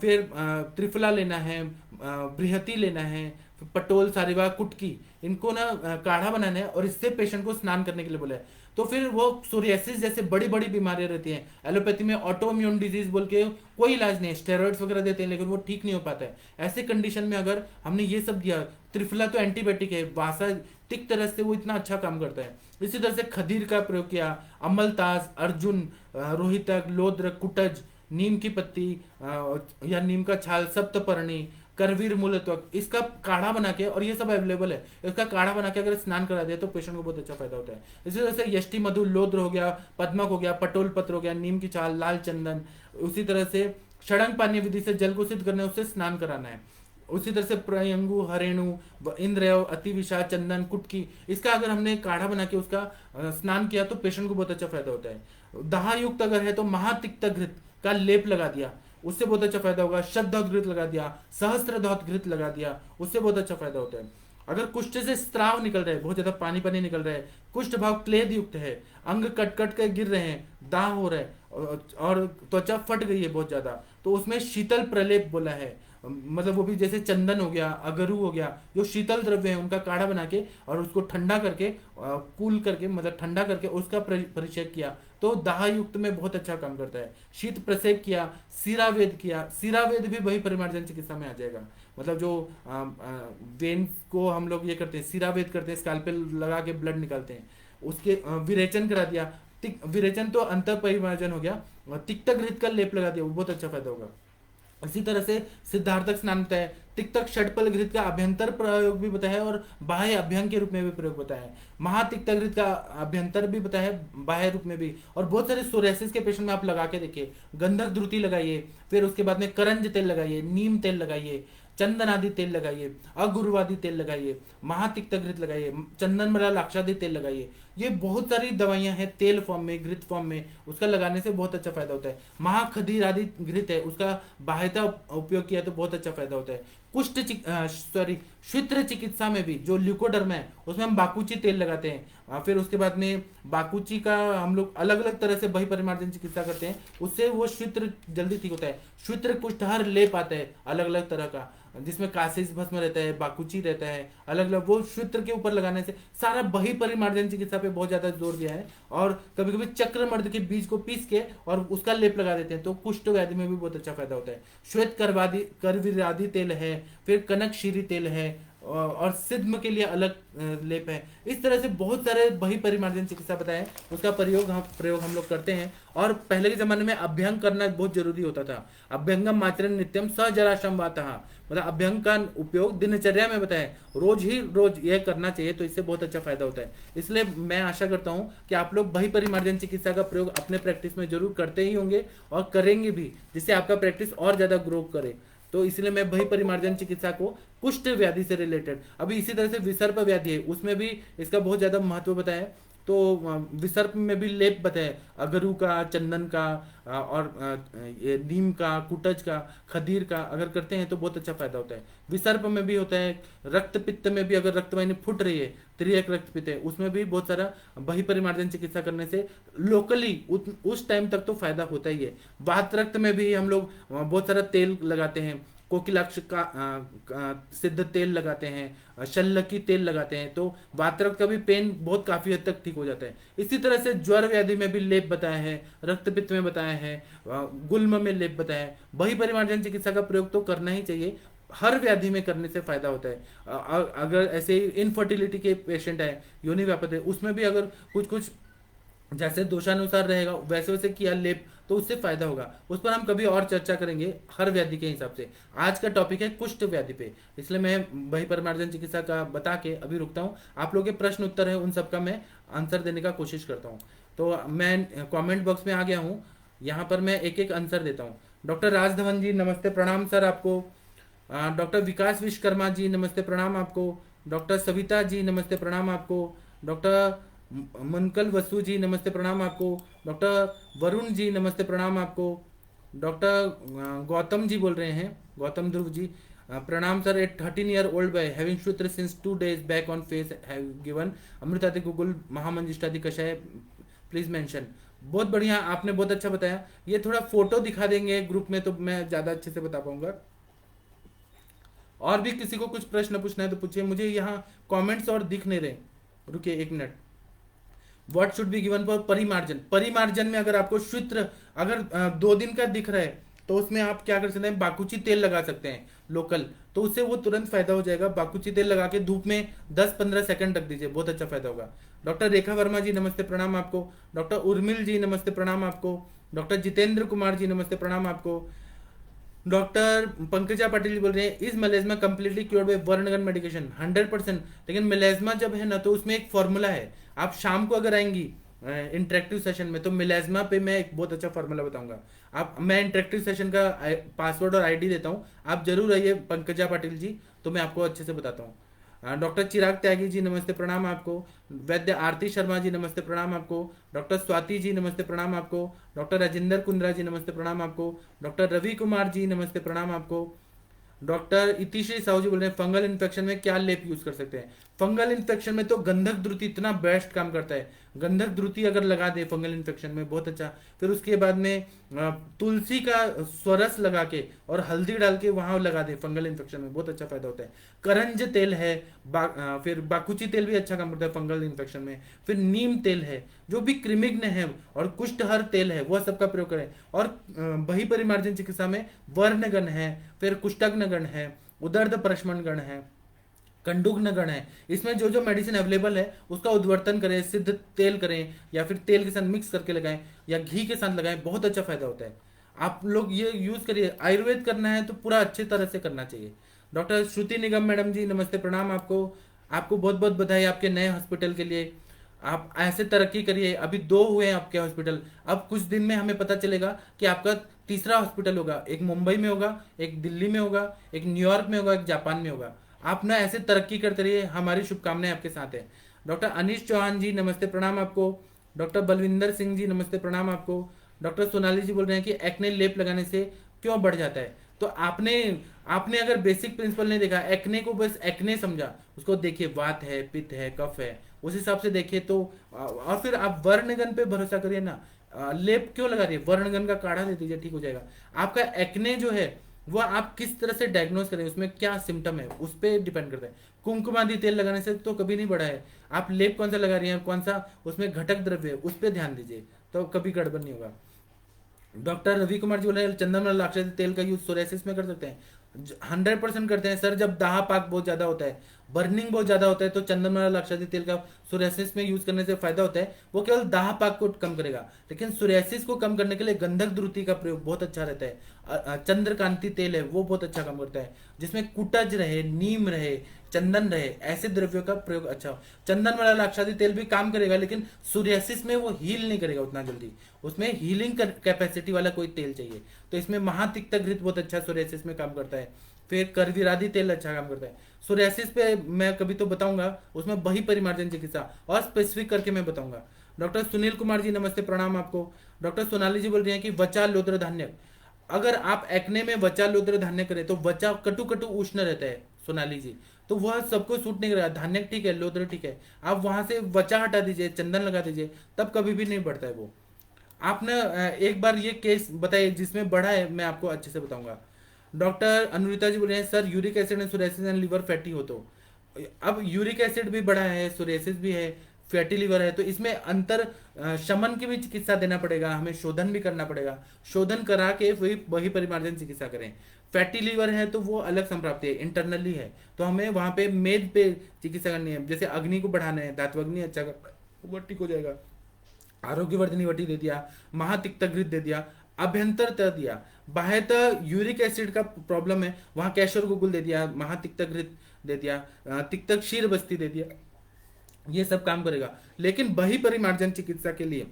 फिर त्रिफला लेना है, बृहति लेना है, फिर पटोल, सारिवा, कुटकी, इनको ना काढ़ा बनाना है और इससे पेशेंट को स्नान करने के लिए बोला है। तो फिर वो सोरियासिस जैसे बड़ी बड़ी बीमारियां रहती हैं, एलोपैथी में ऑटोइम्यून डिजीज बोल के कोई इलाज नहीं है, स्टेरॉइड्स वगैरह देते हैं लेकिन वो ठीक नहीं हो पाता है। ऐसे कंडीशन में अगर हमने ये सब दिया, त्रिफला तो एंटीबायोटिक है, वासा तिक तरह से वो इतना अच्छा काम करता है। इसी तरह से खदीर का प्रयोग किया, अमलताज, अर्जुन, रोहितक, लोद्र, कुटज, नीम की पत्ती या नीम का छाल, सप्तपर्णी, करवीर मूलत्वक, इसका काढ़ा बना के, और ये सब अवेलेबल है, इसका काढ़ा बना के अगर स्नान करा दिया तो पेशेंट को बहुत अच्छा फायदा होता है। इसी तरह से यष्टि मधु, लोद्र हो गया, पद्मक हो गया, पटोल पत्र हो गया, नीम की छाल, लाल चंदन, उसी तरह से षडंग पानी विधि से जल को सिद्ध करना है, उससे स्नान कराना है। उसी तरह से प्रयंगु, हरेणु, इंद्रय, अतिविषा, चंदन, कुटकी, इसका अगर हमने काढ़ा बना के उसका स्नान किया तो पेशेंट को बहुत अच्छा फायदा होता है। दाह युक्त अगर है तो महातिक्त घृत का लेप लगा दिया, उससे बहुत अच्छा फायदा होगा। शतधौत घृत लगा दिया, सहस्त्र धौत घृत लगा दिया, उससे बहुत अच्छा फायदा होता है। अगर कुष्ठ से स्राव निकल रहा है, बहुत ज्यादा पानी पानी निकल रहा है, कुष्ठ भाव क्लेद युक्त है, अंग कट कट के गिर रहे हैं, दाह हो रहा है और त्वचा फट गई है बहुत ज्यादा, तो उसमें शीतल प्रलेप बोला है। मतलब वो भी जैसे चंदन हो गया, अगरू हो गया, जो शीतल द्रव्य है उनका काढ़ा बना के और उसको ठंडा करके कूल करके मतलब ठंडा करके उसका परिचय किया, तो दाह युक्त में बहुत अच्छा काम करता है। शीत प्रसेप किया, सिरावेद किया, सिरावेद भी वही परिमार्जन चिकित्सा में आ जाएगा। मतलब जो वेन्स को हम लोग ये करते हैं, सिरावेद करते हैं, स्कैल्पेल लगा के ब्लड निकालते हैं, उसके विरेचन करा दिया। विरेचन तो अंत परिमार्जन हो गया, तिक्तक घृत का लेप लगा दिया, वो बहुत अच्छा फायदा होगा। इसी तरह से सिद्धार्थक स्नान बताया, तिक्तक षटपल घृत का अभ्यंतर प्रयोग भी बताया और बाह्य अभ्यंग के रूप में भी प्रयोग बताया है। महातिक्तक घृत का अभ्यंतर भी बताया है, बाह्य रूप में भी। और बहुत सारे सोरेसिस के पेशेंट में आप लगा के देखिए, गंधक द्रुति लगाइए, फिर उसके बाद में करंज तेल लगाइए, नीम तेल लगाइए, चंदन आदि तेल लगाइए, अगुरुवादी तेल लगाइए, महातिक्त घृत लगाइए, चंदन मला लाक्षादि तेल लगाइए। ये बहुत सारी दवाइयां हैं तेल फॉर्म में, घृत फॉर्म में, उसका लगाने से बहुत अच्छा फायदा होता है। महाखदीर आदि घृत है, उसका बाह्यता उपयोग किया तो बहुत अच्छा फायदा होता है। कुष्ठ श्वित्र चिकित्सा में भी जो ल्यूकोडर्म है उसमें हम बाकुची तेल लगाते हैं। फिर उसके बाद में बाकुची का हम लोग अलग अलग तरह से बही परिमार्जन चिकित्सा करते हैं, उससे वो श्वित्र जल्दी ठीक होता है। श्वित्र कुष्ठहर लेप आता है अलग अलग तरह का, जिसमें कासिस भस्म रहता है, बाकुची रहता है, अलग अलग, वो श्वित्र के ऊपर लगाने से सारा बही परिमार्जन चिकित्सा पे बहुत ज्यादा जोर दिया है। और कभी कभी चक्रमर्द के बीज को पीस के और उसका लेप लगा देते हैं, तो कुष्ठ व्याधि में भी बहुत अच्छा फायदा होता है। श्वेत करवीरादि तेल है, फिर कनक शीरी तेल है, और सिद्म के लिए अलग लेप है। इस तरह से बहुत सारे बही परिमार्जन चिकित्सा बताए, उसका प्रयोग हम लोग करते हैं। और पहले के जमाने में अभ्यंग करना बहुत जरूरी होता था। अभ्यंगम आचरण नित्यम सजराशम वातः, मतलब अभ्यंग का उपयोग दिनचर्या में बताए, रोज यह करना चाहिए, तो इससे बहुत अच्छा फायदा होता है। इसलिए मैं आशा करता हूं कि आप लोग बही परिमार्जन चिकित्सा का प्रयोग अपने प्रैक्टिस में जरूर करते ही होंगे और करेंगे भी, जिससे आपका प्रैक्टिस और ज्यादा ग्रो करे। तो इसलिए मैं बही परिमार्जन चिकित्सा को कुष्ठ व्याधि से रिलेटेड, अभी इसी तरह से विसर्प व्याधि है उसमें भी इसका बहुत ज्यादा महत्व बताया है। तो विसर्प में भी लेप बताए, अगरू का, चंदन का, और ये नीम का, कुटज का, खदीर का अगर करते हैं तो बहुत अच्छा फायदा होता है। विसर्प में भी होता है। रक्त पित्त में भी अगर रक्त वाहिनी फुट रही है, त्रियक रक्त पित्त है, उसमें भी बहुत सारा बही परिमार्जन चिकित्सा करने से लोकली उस टाइम तक तो फायदा होता ही है। वात रक्त में भी हम लोग बहुत सारा तेल लगाते हैं, कोकिलाक्ष का सिद्ध तेल लगाते हैं, शल्लकी तेल लगाते हैं, तो वातरक्त का भी पेन बहुत काफी हद तक ठीक हो जाता है। इसी तरह से ज्वर व्याधि में भी लेप बताया है, रक्तपित्त में बताया है, गुल्म में लेप बताया है। बही परिमार्जन चिकित्सा का प्रयोग तो करना ही चाहिए, हर व्याधि में करने से फायदा होता है। अगर ऐसे इनफर्टिलिटी के पेशेंट है, योनि व्यापक है, उसमें भी अगर कुछ कुछ जैसे दोषानुसार रहेगा वैसे वैसे किया लेप, तो उससे फायदा होगा। उस पर हम कभी और चर्चा करेंगे हर व्याधि के हिसाब से। आज का टॉपिक है कुष्ठ व्याधि पे, इसलिए मैं बही परिमार्जन चिकित्सा का बता के अभी रुकता हूँ। आप लोग के प्रश्न उत्तर है, उन सबका मैं आंसर देने का कोशिश करता हूँ। तो मैं कॉमेंट बॉक्स में आ गया हूँ, यहाँ पर मैं एक एक आंसर देता हूँ। डॉक्टर राजधवन जी नमस्ते, प्रणाम सर आपको। डॉक्टर विकास विश्वकर्मा जी नमस्ते, प्रणाम आपको। डॉक्टर सविता जी नमस्ते, प्रणाम आपको। डॉक्टर मनकल वसु जी नमस्ते, प्रणाम आपको। डॉक्टर वरुण जी नमस्ते, प्रणाम आपको। डॉक्टर गौतम जी बोल रहे हैं, गौतम ध्रुव जी, प्रणाम sir. A 13-year old boy having shooter since 2 days back on face have given अमृतादि guggul महामंजिष्टादि कषाय प्लीज मेंशन। बहुत बढ़िया, आपने बहुत अच्छा बताया। ये थोड़ा फोटो दिखा देंगे ग्रुप में तो मैं ज्यादा अच्छे से बता पाऊंगा। और भी किसी को कुछ प्रश्न पूछना है तो पूछिए, मुझे यहाँ कमेंट्स और दिख नहीं रहे, रुकिए एक minute. What should be given for परिमार्जन, परिमार्जन में अगर आपको श्वित्र अगर 2 दिन का दिख रहा है तो उसमें आप क्या कर सकते हैं, बाकुची तेल लगा सकते हैं लोकल, तो उससे वो तुरंत फायदा हो जाएगा। बाकुची तेल लगा के धूप में 10-15 सेकंड रख दीजिए, बहुत अच्छा फायदा होगा। डॉक्टर रेखा वर्मा जी नमस्ते, प्रणाम आपको। डॉक्टर उर्मिल जी नमस्ते, प्रणाम आपको। डॉक्टर जितेंद्र कुमार जी नमस्ते, प्रणाम आपको। डॉक्टर पंकजा पाटिल जी बोल रहे हैं, is melasma completely cured by vernagan medication? 100%। लेकिन मेलेज्मा जब है ना तो उसमें एक फॉर्मूला है। आप शाम को अगर आएंगी इंटरेक्टिव सेशन में तो मेलेज्मा पे मैं एक बहुत अच्छा फॉर्मूला बताऊंगा। आप, मैं इंटरेक्टिव सेशन का पासवर्ड और आईडी देता हूँ, आप जरूर आइए पंकजा पाटिल जी, तो मैं आपको अच्छे से बताता हूँ। डॉक्टर चिराग त्यागी जी नमस्ते, प्रणाम आपको। वैद्य आरती शर्मा जी नमस्ते, प्रणाम आपको। डॉक्टर स्वाति जी नमस्ते, प्रणाम आपको। डॉक्टर राजेंद्र कुंद्रा जी नमस्ते, प्रणाम आपको। डॉक्टर रवि कुमार जी नमस्ते, प्रणाम आपको। डॉक्टर इतिश्री साहू जी बोल रहे हैं फंगल इन्फेक्शन में क्या लेप यूज कर सकते हैं। फंगल इन्फेक्शन में तो गंधक द्रुति इतना बेस्ट काम करता है। गंधक द्रुति अगर लगा दे फंगल इन्फेक्शन में बहुत अच्छा। फिर उसके बाद में तुलसी का स्वरस लगा के और हल्दी डाल के वहां लगा दे फंगल इन्फेक्शन में बहुत अच्छा फायदा होता है। करंज तेल है, फिर बाकुची तेल भी अच्छा काम करता है फंगल इन्फेक्शन में। फिर नीम तेल है, जो भी कृमिघ्न है और कुष्ठहर तेल है वह सबका प्रयोग करें। और बही परिमार्जन चिकित्सा में वर्णगण है, फिर कुष्ठग्न गण है, उदर्द प्रशमन गण है, कंडुग्न गण है। इसमें जो जो मेडिसिन अवेलेबल है उसका उद्वर्तन करें, सिद्ध तेल करें या फिर तेल के साथ मिक्स करके लगाएं या घी के साथ लगाएं, बहुत अच्छा फायदा होता है। आप लोग ये यूज करिए। आयुर्वेद करना है तो पूरा अच्छे तरह से करना चाहिए। डॉक्टर श्रुति निगम मैडम जी नमस्ते प्रणाम आपको। आपको बहुत बहुत बधाई आपके नए हॉस्पिटल के लिए। आप ऐसे तरक्की करिए। अभी 2 हुए हैं आपके हॉस्पिटल, अब कुछ दिन में हमें पता चलेगा कि आपका तीसरा हॉस्पिटल होगा। एक मुंबई में होगा, एक दिल्ली में होगा, एक न्यूयॉर्क में होगा, एक जापान में होगा। आप ना ऐसे तरक्की करते रहिए, हमारी शुभकामनाएं आपके साथ है। डॉक्टर अनीश चौहान जी नमस्ते प्रणाम आपको। डॉक्टर बलविंदर सिंह जी नमस्ते प्रणाम आपको। डॉक्टर सोनाली जी बोल रहे हैं कि एक्ने लेप लगाने से क्यों बढ़ जाता है। तो आपने आपने अगर बेसिक प्रिंसिपल नहीं देखा, एक्ने को बस एक्ने समझा, उसको देखिए वात है, पित्त है, कफ है, उस हिसाब से देखिए तो। और फिर आप वर्णगन पे भरोसा करिए ना। लेप क्यों लगा रही है, वर्णगन का काढ़ा दे दीजिए, ठीक हो जाएगा। आपका एक्ने जो है वो आप किस तरह से डायग्नोस करें, उसमें क्या सिम्टम है उस पर डिपेंड करता है। कुमकुमादि तेल लगाने से तो कभी नहीं बढ़ा है। आप लेप कौन सा लगा रही हैं, कौन सा उसमें घटक द्रव्य है, उस पर ध्यान दीजिए, तो कभी गड़बड़ नहीं होगा। डॉक्टर रवि कुमार जी बोल रहे हैं चंदन लाक्षादी तेल का यूज सोरेसिस में कर सकते हैं। 100% करते हैं सर। जब दाह पाक बहुत ज्यादा होता है, बर्निंग बहुत ज्यादा होता है, तो चंदन लाक्षादी तेल का सोरेसिस में यूज करने से फायदा होता है। वो केवल दाह पाक को कम करेगा, लेकिन सोरेसिस को कम करने के लिए गंधक द्रुति का प्रयोग बहुत अच्छा रहता है। चंद्रकांति तेल है वो बहुत अच्छा काम करता है, जिसमें कुटज रहे, नीम रहे, चंदन रहे, ऐसे द्रव्यों का प्रयोग अच्छा हो। चंदन वाला लाक्षादी तेल भी काम करेगा, लेकिन सोरियासिस में वो हील नहीं करेगा उतना जल्दी। उसमें हीलिंग कैपेसिटी वाला कोई तेल चाहिए। तो इसमें महातिक्त घृत बहुत अच्छा सोरियासिस में काम करता है। फिर करविरादि तेल अच्छा काम करता है सोरियासिस पे। मैं कभी तो बताऊंगा, उसमें बही परिमार्जन चिकित्सा और स्पेसिफिक करके मैं बताऊंगा। डॉक्टर सुनील कुमार जी नमस्ते प्रणाम आपको। डॉक्टर सोनाली जी बोल रही हैं कि वचा लोद्र धान्य, अगर आप एक्ने में वचा लोद्र धान्य करें तो वचा कटु कटु उष्ण रहता है सोनाली जी, तो वह सबको सूट नहीं करेगा। धान्य ठीक है, लोद्र ठीक है, आप वहां से वचा हटा दीजिए, चंदन लगा दीजिए, तब कभी भी नहीं बढ़ता है वो। आपने एक बार ये केस बताइए जिसमें बढ़ा है, मैं आपको अच्छे से बताऊंगा। डॉक्टर अनुरिता जी बोल रहे हैं sir uric acid and psoriasis and liver fatty हो तो। अब यूरिक एसिड भी बढ़ा है, सोरियासिस भी है, फैटी लिवर है, तो इसमें अंतर शमन की भी चिकित्सा देना पड़ेगा, हमें शोधन भी करना पड़ेगा। शोधन करा के वही परिमार्जन चिकित्सा करें। फैटी लीवर है तो वो अलग संप्राप्ति है, इंटरनली है, तो हमें वहां पे मेद पे चिकित्सा करनी है। जैसे अग्नि को बढ़ाना है, धात्वग्नि अच्छा वो ठीक हो जाएगा। आरोग्यवर्धनी वटी दे दिया, महातिक्त घृत दे दिया, अभ्यंतर तर दिया। बाह्यतः यूरिक एसिड का प्रॉब्लम है, वहां कैशोर गुगुल दे दिया, महातिक्त घृत दे दिया, तिक्त क्षीर बस्ती दे दिया, ये सब काम करेगा। लेकिन बही परिमार्जन चिकित्सा के लिए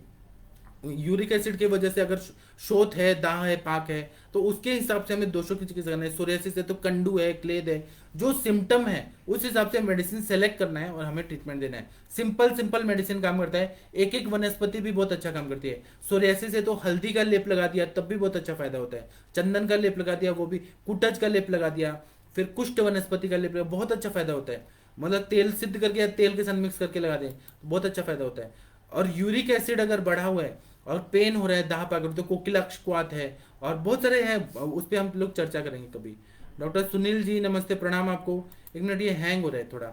यूरिक एसिड की वजह से अगर शोथ है, दाह है, पाक है, तो उसके हिसाब से हमें दोषों की चिकित्सा करना है। सोरियासिस है तो कंडू है, क्लेद है, जो सिम्टम है उस हिसाब से मेडिसिन सेलेक्ट करना है और हमें ट्रीटमेंट देना है। सिंपल सिंपल मेडिसिन काम करता है। एक एक वनस्पति भी बहुत अच्छा काम करती है। सोरियासिस है तो हल्दी का लेप लगा दिया तब भी बहुत अच्छा फायदा होता है। चंदन का लेप लगा दिया, वो भी कुटज का लेप लगा दिया, फिर कुष्ठ वनस्पति का लेप लगा, बहुत अच्छा फायदा होता है। मतलब तेल सिद्ध करके या तेल के साथ मिक्स करके लगा दें तो बहुत अच्छा फायदा होता है। और यूरिक एसिड अगर बढ़ा हुआ है और पेन हो रहा है, दाह पाक, तो कोकिलाक्वाथ है और बहुत सारे हैं, उस पर हम लोग चर्चा करेंगे कभी। डॉक्टर सुनील जी नमस्ते प्रणाम आपको। एक मिनट, ये हैंग हो रहा है थोड़ा,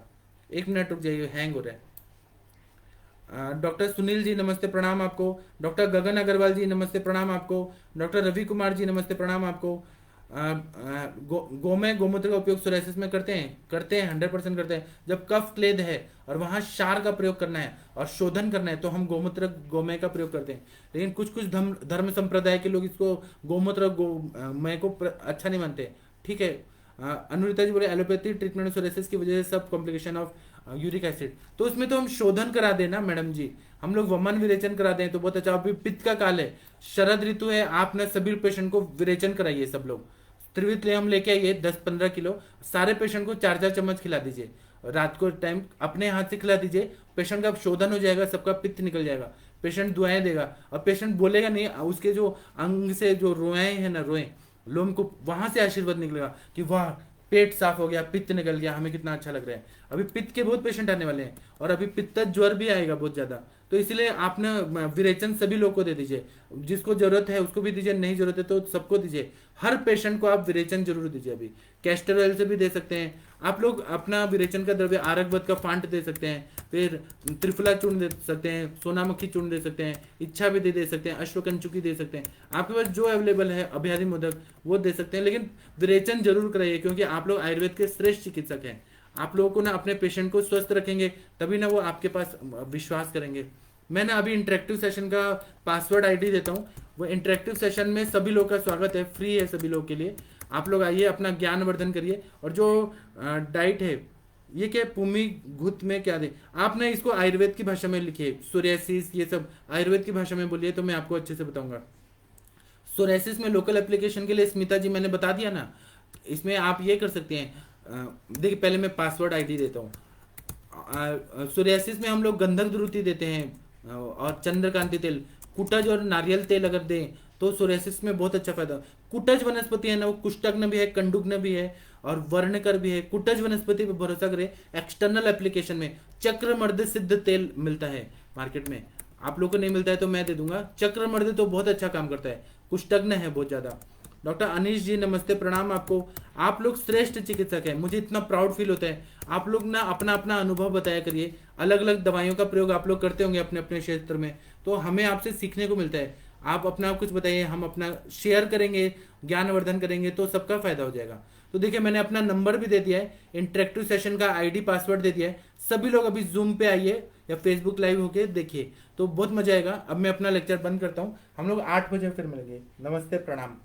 एक मिनट रुक जाइए, हैंग हो रहा है। डॉक्टर सुनील जी नमस्ते प्रणाम आपको। डॉक्टर गगन अग्रवाल जी नमस्ते प्रणाम आपको। डॉक्टर रवि कुमार जी नमस्ते प्रणाम आपको। गोमय गोमूत्र का उपयोग सोरियासिस में करते हैं 100% करते हैं। जब कफ क्लेद है और वहां क्षार का प्रयोग करना है और शोधन करना है तो हम गोमूत्र गोमय का प्रयोग करते हैं। लेकिन कुछ कुछ धर्म संप्रदाय के लोग इसको गोमूत्र गोमय को अच्छा नहीं मानते, ठीक है। अनुरिता जी बोले एलोपैथी ट्रीटमेंट सोरियासिस की वजह से सब कॉम्प्लिकेशन ऑफ यूरिक एसिड, तो उसमें तो हम शोधन करा देना मैडम जी, हम लोग वमन विरेचन करा दें तो बहुत अच्छा। अभी पित्त का काल है, शरद ऋतु है, आप ना सभी पेशेंट को विरेचन कराइए। सब लोग त्रिवित हम लेके आइए 10-15 किलो, सारे पेशेंट को 4-4 चम्मच खिला दीजिए। रात को टाइम अपने हाथ से खिला दीजिए, पेशेंट का शोधन हो जाएगा, सबका पित्त निकल जाएगा, पेशेंट दुआएं देगा और पेशेंट बोलेगा नहीं, उसके जो अंग से जो रोए है ना, रोए लोम को, वहां से आशीर्वाद निकलेगा कि वाह पेट साफ हो गया, पित्त निकल गया, हमें कितना अच्छा लग रहा है। अभी पित्त के बहुत पेशेंट आने वाले हैं और अभी पित्त ज्वर भी आएगा बहुत ज्यादा। तो इसलिए आप ना विरेचन सभी लोग को दे दीजिए, जिसको जरूरत है उसको भी दीजिए, नहीं जरूरत है तो सबको दीजिए। हर पेशेंट को आप विरेचन जरूर दीजिए। अभी कैस्टर ऑयल से भी दे सकते हैं आप लोग अपना विरेचन का द्रव्य, आरकवत का फांट दे सकते हैं, फिर त्रिफला चूर्ण दे सकते हैं, सोनामक्खी चूर्ण दे सकते हैं, इच्छा विधि दे सकते हैं, अश्वकंचुकी दे सकते हैं। आपके पास जो अवेलेबल है अभ्याधि मोदक वो दे सकते हैं, लेकिन विरेचन जरूर कराइए क्योंकि आप लोग आयुर्वेद के श्रेष्ठ चिकित्सक हैं। आप लोगों को ना अपने पेशेंट को स्वस्थ रखेंगे तभी ना वो आपके पास विश्वास करेंगे। मैं ना अभी इंटरेक्टिव सेशन का पासवर्ड आईडी देता हूँ। वो इंटरेक्टिव सेशन में सभी लोग का स्वागत है, फ्री है सभी लोग के लिए। आप लोग आइए, अपना ज्ञान वर्धन करिए। और जो डाइट है ये क्या भूमि घुत में क्या दे, आप ना इसको आयुर्वेद की भाषा में लिखिए। सोरियासिस ये सब आयुर्वेद की भाषा में बोलिए तो मैं आपको अच्छे से बताऊंगा। सोरेसिस में लोकल एप्लीकेशन के लिए स्मिता जी मैंने बता दिया ना, इसमें आप ये कर सकते हैं। देखिए पहले मैं पासवर्ड आईडी देता हूँ। सोरियासिस में हम लोग गंधक द्रुति देते हैं और चंद्रकांति तेल, कुटज और नारियल तेल अगर दें तो सोरियासिस में बहुत अच्छा फायदा। कुटज वनस्पति है ना, वो कुष्ठग्न भी है, कंडुग्न भी है और वर्णकर भी है। कुटज वनस्पति पर भरोसा करें। एक्सटर्नल एप्लीकेशन में चक्रमर्द सिद्ध तेल मिलता है मार्केट में, आप लोगों को नहीं मिलता है तो मैं दे दूंगा। चक्रमर्द तो बहुत अच्छा काम करता है, कुष्ठग्न है बहुत ज्यादा। डॉक्टर अनीश जी नमस्ते, प्रणाम आपको। आप लोग श्रेष्ठ चिकित्सक हैं, मुझे इतना प्राउड फील होता है। आप लोग ना अपना अपना अनुभव बताया करिए। अलग अलग दवाइयों का प्रयोग आप लोग करते होंगे अपने अपने क्षेत्र में, तो हमें आपसे सीखने को मिलता है। आप अपना कुछ बताइए, हम अपना शेयर करेंगे, ज्ञानवर्धन करेंगे तो सबका फायदा हो जाएगा। तो देखिए मैंने अपना नंबर भी दे दिया है, इंटरेक्टिव सेशन का आईडी पासवर्ड दे दिया है। सभी लोग अभी जूम पे आइए या फेसबुक लाइव होके देखिए तो बहुत मजा आएगा। अब मैं अपना लेक्चर बंद करता हूँ, हम लोग 8 बजे फिर मिलेंगे। नमस्ते, प्रणाम।